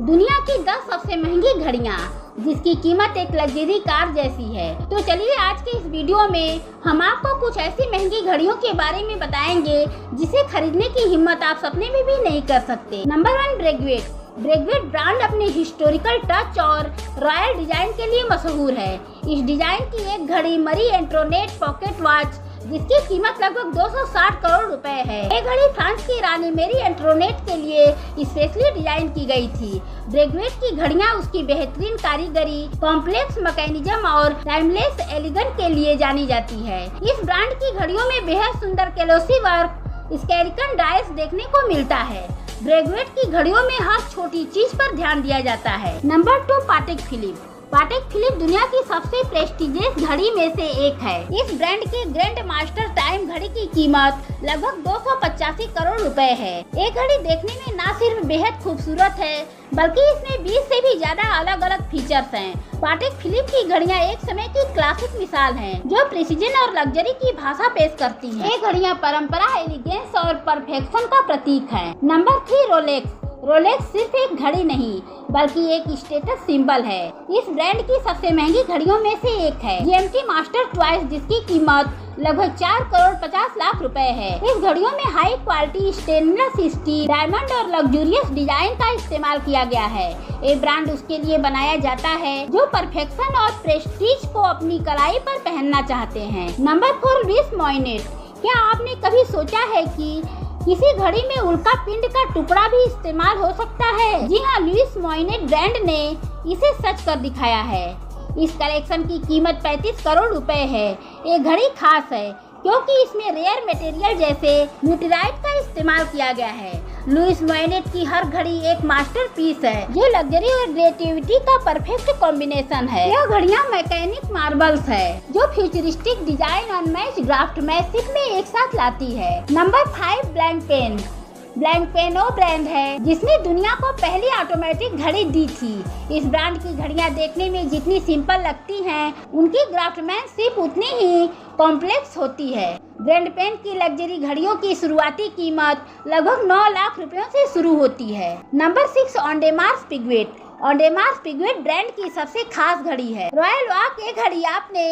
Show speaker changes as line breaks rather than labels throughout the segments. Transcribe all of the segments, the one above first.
दुनिया की 10 सबसे महंगी घड़ियाँ जिसकी कीमत एक लग्जरी कार जैसी है। तो चलिए आज के इस वीडियो में हम आपको कुछ ऐसी महंगी घड़ियों के बारे में बताएंगे जिसे खरीदने की हिम्मत आप सपने में भी नहीं कर सकते। नंबर 1, ब्रेगवेट। ब्रेगवेट ब्रांड अपने हिस्टोरिकल टच और रॉयल डिजाइन के लिए मशहूर है। इस डिजाइन की एक घड़ी मरी एंटोनेट पॉकेट वॉच जिसकी कीमत लगभग 260 करोड़ रुपए है। ये घड़ी फ्रांस की रानी मेरी एंटोनेट के लिए स्पेशली डिजाइन की गई थी। ब्रेगवेट की घड़ियां उसकी बेहतरीन कारीगरी, कॉम्प्लेक्स मैकेनिज्म और टाइमलेस एलिगेंस के लिए जानी जाती है। इस ब्रांड की घड़ियों में बेहद सुंदर कैलोसी वर्क, स्कैरिकन डायस देखने को मिलता है। ब्रेगवेट की घड़ियों में हर छोटी चीज पर ध्यान दिया जाता है। Number 2, Patek Philippe. Patek Philippe दुनिया की सबसे प्रेस्टिजियस घड़ी में से एक है। इस ब्रांड के ग्रैंड मास्टर टाइम घड़ी की कीमत लगभग 285 करोड़ रुपए है। ये घड़ी देखने में न सिर्फ बेहद खूबसूरत है बल्कि इसमें 20 से भी ज्यादा अलग अलग फीचर्स हैं। पाटेक फिलिप की घड़ियां एक समय की क्लासिक मिसाल हैं, जो प्रिसीजन और लग्जरी की भाषा पेश करती हैं। ये घड़ियां परंपरा, एलिगेंस और परफेक्शन का प्रतीक है। Number 3, Rolex. रोलेक्स सिर्फ एक घड़ी नहीं बल्कि एक स्टेटस सिंबल है। इस ब्रांड की सबसे महंगी घड़ियों में से एक है जीएमटी मास्टर चॉइस, जिसकी कीमत लगभग 4 करोड़ 50 लाख रुपए है। इस घड़ियों में high quality stainless steel, diamond और लग्जूरियस डिजाइन का इस्तेमाल किया गया है। ये ब्रांड उसके लिए बनाया जाता है जो परफेक्शन और प्रेस्टीज को अपनी कलाई पर पहनना चाहते हैं। Number 4, Louis Moinet. क्या आपने कभी सोचा है कि किसी घड़ी में उल्का पिंड का टुकड़ा भी इस्तेमाल हो सकता है? जी हाँ, लुइस मोइनेट ब्रांड ने इसे सच कर दिखाया है। इस कलेक्शन की कीमत 35 करोड़ रुपए है। ये घड़ी खास है क्योंकि इसमें रेयर मटेरियल जैसे मीटेराइट का इस्तेमाल किया गया है। लुइस मोइनेट की हर घड़ी एक मास्टरपीस है जो लग्जरी और क्रिएटिविटी का परफेक्ट कॉम्बिनेशन है। यह घड़ियां मैकेनिक मार्बल्स है जो फ्यूचरिस्टिक डिजाइन और मैच क्राफ्टमैनशिप में एक साथ लाती है। नंबर 5, ब्लैंकपेन। ब्लैंकपेन वो ब्रांड है जिसने दुनिया को पहली ऑटोमेटिक घड़ी दी थी। इस ब्रांड की घड़ियां देखने में जितनी सिंपल लगती हैं, उनकी क्राफ्टमैनशिप उतनी ही कॉम्प्लेक्स होती है। ब्लैंकपेन की लग्जरी घड़ियों की शुरुआती कीमत लगभग 9 लाख रुपयों से शुरू होती है। नंबर 6, ऑडेमार्स पिगवेट। ऑडेमार्स पिगवेट ब्रांड की सबसे खास घड़ी है। रॉयल वॉक ये घड़ी आपने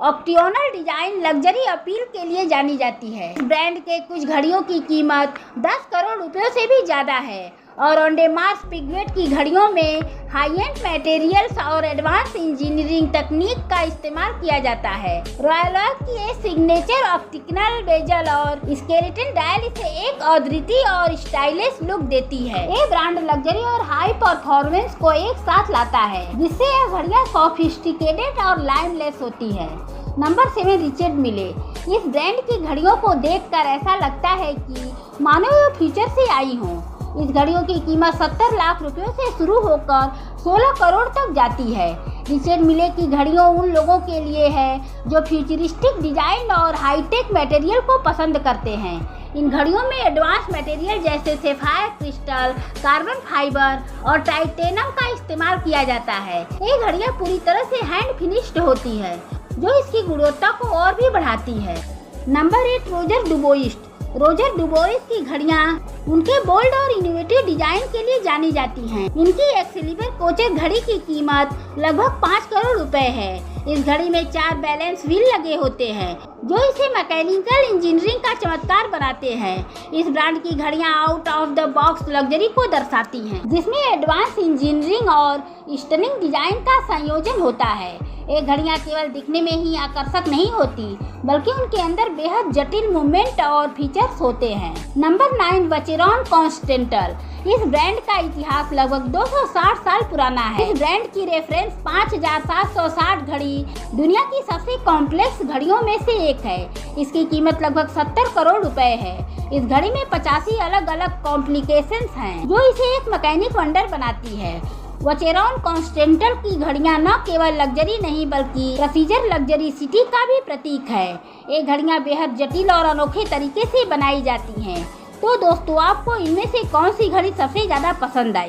ऑक्टियोनल डिजाइन, लग्जरी अपील के लिए जानी जाती है। ब्रांड के कुछ घड़ियों की कीमत 10 करोड़ रुपयों से भी ज्यादा है और ऑडेमार्स पिगवेट की घड़ियों में हाई एंड मटेरियल्स और एडवांस इंजीनियरिंग तकनीक का इस्तेमाल किया जाता है। रॉयल वॉक की ये सिग्नेचर ऑप्टिकल बेजल और स्केलेटन डायल इसे एक अद्वितीय और स्टाइलिश लुक देती है। ये ब्रांड लग्जरी और हाई परफॉर्मेंस को एक साथ लाता है, जिससे यह घड़ियां सोफिस्टिकेटेड और लाइमलेस होती है। नंबर 7, रिचर्ड मिले। इस ब्रांड की घड़ियों को देखकर ऐसा लगता है कि मानो ये फ्यूचर से आई हो। इस घड़ियों की कीमत 70 लाख रुपयों से शुरू होकर 16 करोड़ तक जाती है। रिचर्ड मिले की घड़ियों उन लोगों के लिए है जो फ्यूचरिस्टिक डिजाइन और हाईटेक मटेरियल को पसंद करते हैं। इन घड़ियों में एडवांस मटेरियल जैसे सैफायर क्रिस्टल, कार्बन फाइबर और टाइटेनियम का इस्तेमाल किया जाता है। ये घड़ियां पूरी तरह से हैंड फिनिश्ड होती है जो इसकी गुणवत्ता को और भी बढ़ाती है। Number 8, Roger Dubois. Roger Dubois की घड़ियां उनके बोल्ड और इनोवेटिव डिजाइन के लिए जानी जाती हैं। इनकी एक्सेलिबर कोचर घड़ी की कीमत लगभग 5 करोड़ रुपए है। इस घड़ी में 4 बैलेंस व्हील लगे होते हैं जो इसे मैकेनिकल इंजीनियरिंग का चमत्कार बनाते हैं। इस ब्रांड की घड़ियां out of the box luxury को दर्शाती हैं, जिसमें एडवांस इंजीनियरिंग और स्टनिंग डिजाइन का संयोजन होता है। ये घड़ियां केवल दिखने में ही आकर्षक नहीं होती बल्कि उनके अंदर बेहद जटिल मूवमेंट और फीचर्स होते हैं। Number 9, Vacheron Constantin. इस ब्रांड का इतिहास लगभग 260 साल पुराना है। इस ब्रांड की रेफरेंस 5760 घड़ी दुनिया की सबसे कॉम्प्लेक्स घड़ियों में से एक है। इसकी कीमत लगभग 70 करोड़ रुपए है। इस घड़ी में 85 अलग अलग कॉम्प्लिकेशंस हैं जो इसे एक मैकेनिक वंडर बनाती है। वचेरॉन कॉन्टिनेंटल की घड़ियां न केवल लग्जरी नहीं बल्कि प्रेस्टीजियस लग्जरी सिटी का भी प्रतीक है। ये घड़ियां बेहद जटिल और अनोखे तरीके से बनाई जाती हैं। तो दोस्तों, आपको इनमें से कौन सी घड़ी सबसे ज्यादा पसंद आई?